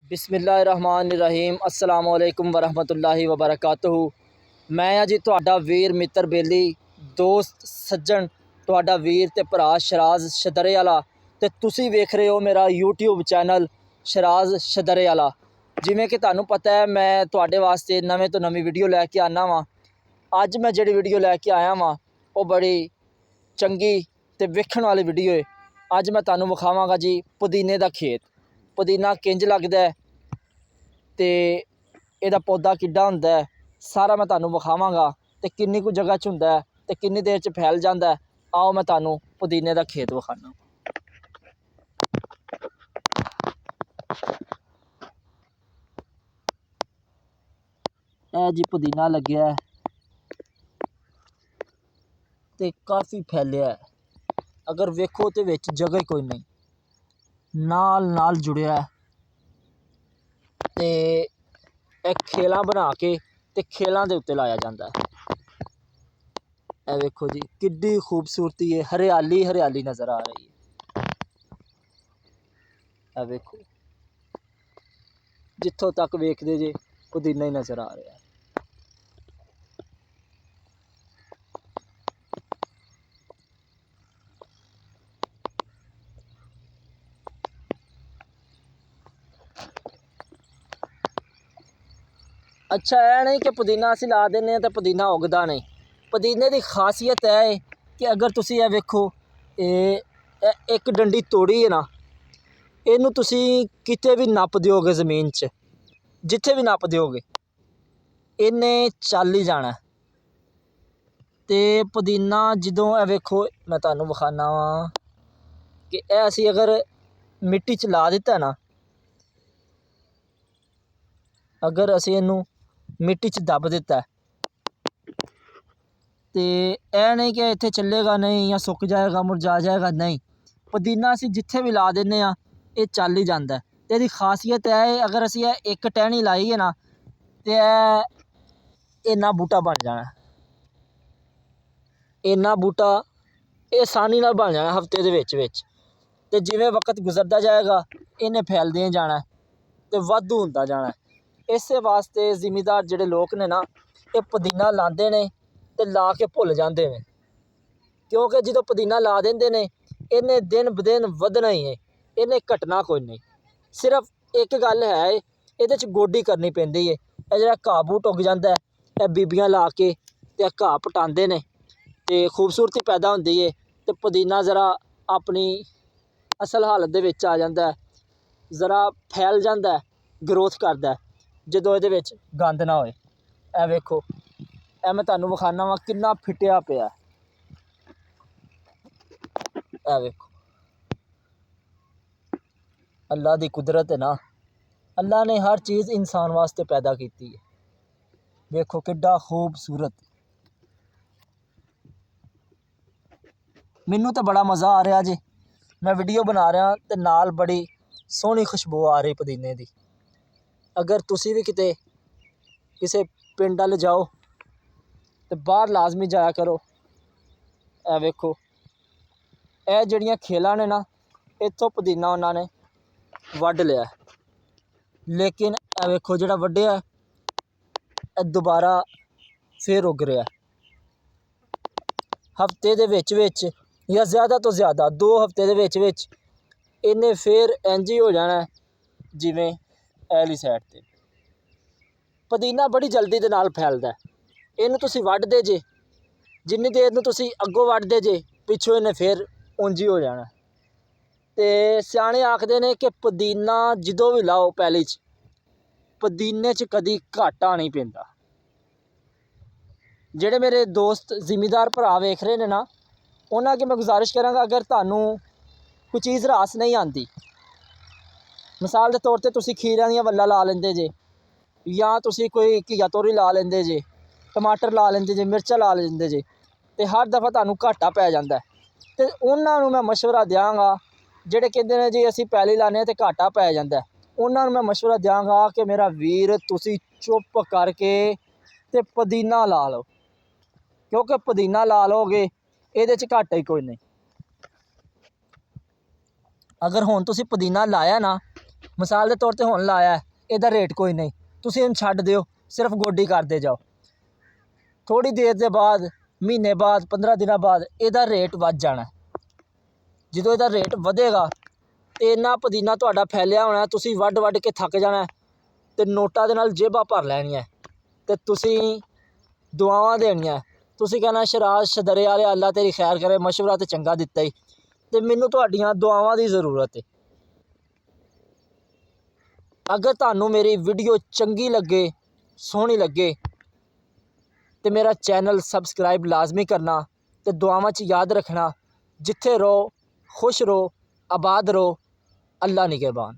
बिस्मिल्लाहिर्रहमानिर्रहीम अस्सलाम वालेकुम वरहमतुल्लाहि वबरकातुहू। मैं हाँ जी तुहाडा वीर मित्र बेली दोस्त सज्जन तुहाडा वीर ते भरा शराज शदरे वाला ते तुसी वेख रहे हो मेरा यूट्यूब चैनल शराज शदरे वाला। जिमें कि तुहानू पता है मैं तुहाडे वास्ते नवें तो नवी वीडियो लैके आना वा। अज मैं जिहड़ी वीडियो लैके आया वा वो बड़ी चंगी ते वेखण वाली वीडियो है। अज मैं तुहानू विखावांगा जी पुदीने दा खेत। पुदीना किंज लगदा है ते इहदा पौधा किड्डा हुंदा है सारा मैं तुहानू विखावांगा ते किन्नी कु जगह च हुंदा है ते किन्नी देर च फैल जांदा है। आओ मैं तुहानू पुदीने दा खेत विखाना। जी पुदीना लग्या है ते काफ़ी फैलिया है। अगर वेखो तो विच जगह ही कोई नहीं, नाल नाल जुड़िया है ते एक खेला बना के ते खेलों के उत्ते लाया जाता है। ए वेखो जी किड्डी खूबसूरती है, हरियाली हरियाली नज़र आ रही है। ए वेखो जिथों तक वेखदे जे पुदीना ही नज़र आ रहा है। अच्छा है नहीं कि पुदीना असीं ला देने तो पुदीना उगदा नहीं। पुदीने की खासियत है कि अगर तुसीं ये वेखो एक डंडी तोड़ी है ना, इनू तुसीं किते भी नप दिओगे जमीन च, जिथे भी नप दिओगे इन्हें चल ही जाना। तो पुदीना जदों ए वेखो मैं तुहानू विखाना वा कि असीं अगर मिट्टी च ला दिता ना, अगर असीं इनू मिट्टी च दब दिता तो यह नहीं कि इत्थे चलेगा नहीं या सुक जाएगा मुरझा जाएगा, नहीं। पुदीना असीं जिथे भी ला देने ये चल ही जाता है। तो इसकी खासियत है अगर असीं एक टहनी लाई है ना तो इन्ना बूटा बन जाना, इन्ना बूटा आसानी नाल बन जाना हफ्ते दे विच विच। ते जिवें वक्त गुजरता जाएगा इन्हें फैलदे जाना ते वाधू हुंदा जाना। इस वास्ते जिमीदार जिहड़े लोग ने ना ये पुदीना लांदे ने ते ला के भुल जाते हैं, क्योंकि जो पुदीना ला देंदे ने इन्हें दिन ब दिन वधना ही है, इन्हें घटना कोई नहीं। सिर्फ एक गल है ये गोडी करनी पैंदी है। यह जिहड़ा घाह बूट उग जाता है यह बीबियां ला के ते घाह पटांदे ने ते खूबसूरती पैदा होंदी है ते पुदीना ज़रा अपनी असल हालत दे विच आ जाता है, ज़रा फैल जाता है, ग्रोथ करता है जदों इहदे विच गंद ना होए। ए वेखो ए मैं तुहानू विखाना वा किन्ना फिटिया पिया। ए वेखो अल्लाह दी कुदरत है ना, अल्लाह ने हर चीज़ इंसान वास्ते पैदा की है। वेखो किड्डा खूबसूरत। मैनू तो बड़ा मज़ा आ रहा जी, मैं वीडियो बना रहा तो नाल बड़ी सोहनी खुशबू आ रही पुदीने की। अगर तुसी भी किते किसी पिंड वाल जाओ तो बाहर लाजमी जाया करो। ए वेखो ए जिहड़ियां खेलां ने ना इत्थों पुदीना उन्होंने वढ लिया, लेकिन ए वेखो जिहड़ा वढिया ए दोबारा फिर उग रहा। हफ्ते दे विच विच या ज़्यादा तो ज़्यादा 2 हफ्ते दे विच विच इन्हें फिर इंज ही हो जाना जिवें ऐली साइड ते। पुदीना बड़ी जल्दी दे नाल फैलदा है। इनू तुसीं वढदे जे जिन्नी देर नूं तुसीं अग्गों वढदे जे पिछों इन्हें फिर उंज ही हो जाना। ते सियाणे आखदे ने कि पुदीना जदों भी लाओ पैली च पुदीने च कदी घाटा नहीं पैंदा। जिहड़े मेरे दोस्त जिमीदार भरा वेख रहे ने ना उन्हां अगे मैं गुजारिश करांगा, अगर तुहानू कोई चीज़ रास नहीं आती, मिसाल के तौर पर तुसीं खीरियां दियां वल्लां ला लेंदे जे या तुसीं कोई घिया तोरी ला लेंदे जे, टमाटर ला लेंदे जे, मिर्चां ला लेंदे जे, ते हर दफ़ा तुहानू घाटा पै जांदा है। ते उन्हां नू मैं मशवरा देंगा जिहड़े कहंदे ने जी असीं पैली लाने ते घाटा पै जांदा है, उन्हां नू मैं मशवरा देंगा कि मेरा वीर तुसीं चुप करके ते पुदीना ला लो, क्योंकि पुदीना ला लोगे इहदे च घाटा ही कोई नहीं। अगर हुण तुसीं पुदीना लाया ना ਮਿਸਾਲ ਦੇ ਤੌਰ ਤੇ ਹੁਣ ਲਾਇਆ, ਇਹਦਾ ਰੇਟ ਕੋਈ ਨਹੀਂ, ਤੁਸੀਂ ਇਹਨੂੰ ਛੱਡ ਦਿਓ, ਸਿਰਫ ਗੋਡੀ ਕਰਦੇ ਜਾਓ। ਥੋੜ੍ਹੀ ਦੇਰ ਦੇ ਬਾਅਦ, ਮਹੀਨੇ ਬਾਅਦ, 15 ਦਿਨਾਂ ਬਾਅਦ ਇਹਦਾ ਰੇਟ ਵੱਧ ਜਾਣਾ। ਜਦੋਂ ਇਹਦਾ ਰੇਟ ਵਧੇਗਾ ਤੇ ਇੰਨਾ ਪੁਦੀਨਾ ਤੁਹਾਡਾ ਫੈਲਿਆ ਹੋਣਾ, ਤੁਸੀਂ ਵੱਢ ਵੱਢ ਕੇ ਥੱਕ ਜਾਣਾ ਤੇ ਨੋਟਾਂ ਦੇ ਨਾਲ ਜੇਬਾਂ ਭਰ ਲੈਣੀਆਂ ਤੇ ਤੁਸੀਂ ਦੁਆਵਾਂ ਦੇਣੀਆਂ। ਤੁਸੀਂ ਕਹਿਣਾ ਸ਼ਰਾਜ਼ ਸ਼ਦਰੇ ਵਾਲੇ ਅੱਲਾ ਤੇਰੀ ਖੈਰ ਕਰੇ, ਮਸ਼ਵਰਾ ਤੇ ਚੰਗਾ ਦਿੱਤਾ ਹੀ, ਤੇ ਮੈਨੂੰ ਤੁਹਾਡੀਆਂ ਦੁਆਵਾਂ ਦੀ ਜ਼ਰੂਰਤ ਹੈ। ਅਗਰ ਤੁਹਾਨੂੰ ਮੇਰੀ ਵੀਡੀਓ ਚੰਗੀ ਲੱਗੇ, ਸੋਹਣੀ ਲੱਗੇ ਤੇ ਮੇਰਾ ਚੈਨਲ ਸਬਸਕ੍ਰਾਈਬ ਲਾਜ਼ਮੀ ਕਰਨਾ ਤੇ ਦੁਆਵਾਂ 'ਚ ਯਾਦ ਰੱਖਣਾ। ਜਿੱਥੇ ਰਹੋ ਖੁਸ਼ ਰਹੋ, ਆਬਾਦ ਰਹੋ। ਅੱਲਾ ਨਿਗਹਿਬਾਨ।